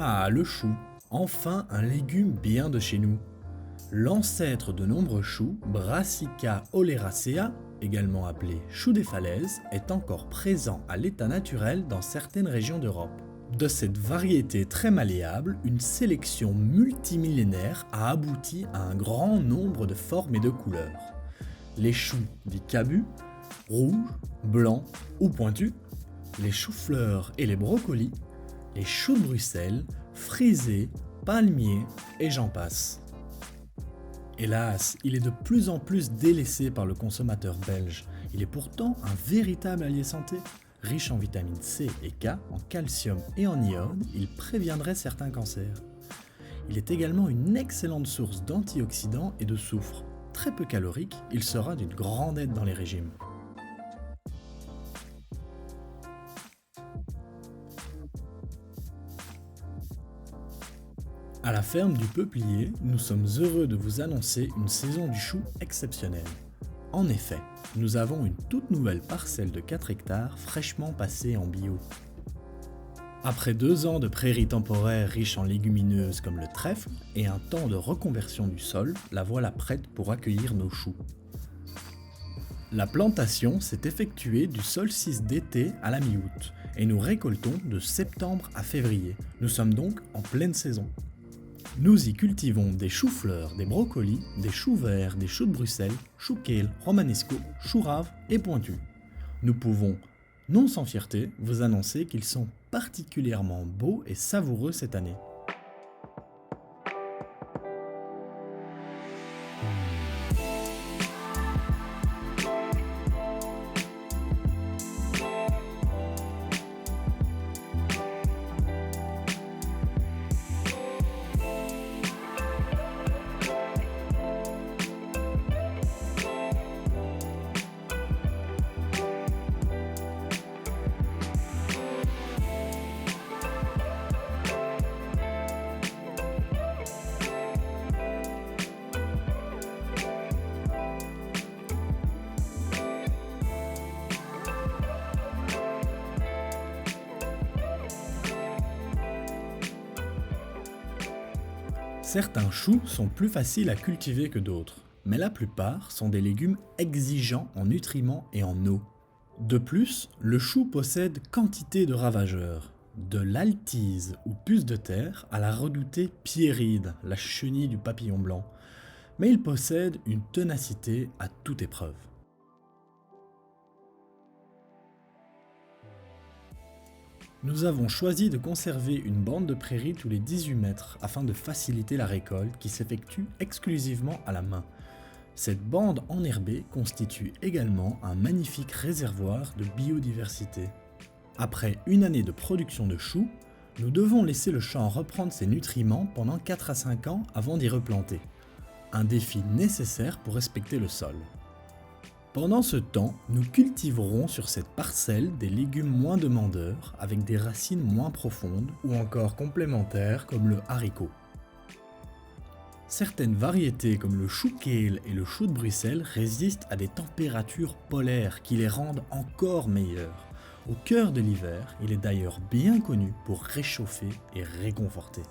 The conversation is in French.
Ah, le chou, enfin un légume bien de chez nous. L'ancêtre de nombreux choux, Brassica oleracea, également appelé chou des falaises, est encore présent à l'état naturel dans certaines régions d'Europe. De cette variété très malléable, une sélection multimillénaire a abouti à un grand nombre de formes et de couleurs. Les choux dits cabus, rouges, blancs ou pointus, les choux-fleurs et les brocolis, les choux de Bruxelles, frisés, palmiers et j'en passe. Hélas, il est de plus en plus délaissé par le consommateur belge. Il est pourtant un véritable allié santé. Riche en vitamine C et K, en calcium et en iode, il préviendrait certains cancers. Il est également une excellente source d'antioxydants et de soufre. Très peu calorique, il sera d'une grande aide dans les régimes. À la ferme du Peuplier, nous sommes heureux de vous annoncer une saison du chou exceptionnelle. En effet, nous avons une toute nouvelle parcelle de 4 hectares fraîchement passée en bio. Après 2 ans de prairies temporaires riches en légumineuses comme le trèfle et un temps de reconversion du sol, la voilà prête pour accueillir nos choux. La plantation s'est effectuée du solstice d'été à la mi-août et nous récoltons de septembre à février. Nous sommes donc en pleine saison. Nous y cultivons des choux-fleurs, des brocolis, des choux verts, des choux de Bruxelles, choux kale, romanesco, choux raves et pointus. Nous pouvons, non sans fierté, vous annoncer qu'ils sont particulièrement beaux et savoureux cette année. Certains choux sont plus faciles à cultiver que d'autres, mais la plupart sont des légumes exigeants en nutriments et en eau. De plus, le chou possède quantité de ravageurs, de l'altise ou puce de terre à la redoutée pierride, la chenille du papillon blanc, mais il possède une ténacité à toute épreuve. Nous avons choisi de conserver une bande de prairie tous les 18 mètres afin de faciliter la récolte qui s'effectue exclusivement à la main. Cette bande enherbée constitue également un magnifique réservoir de biodiversité. Après une année de production de choux, nous devons laisser le champ reprendre ses nutriments pendant 4 à 5 ans avant d'y replanter. Un défi nécessaire pour respecter le sol. Pendant ce temps, nous cultiverons sur cette parcelle des légumes moins demandeurs avec des racines moins profondes ou encore complémentaires comme le haricot. Certaines variétés comme le chou kale et le chou de Bruxelles résistent à des températures polaires qui les rendent encore meilleures. Au cœur de l'hiver, il est d'ailleurs bien connu pour réchauffer et réconforter.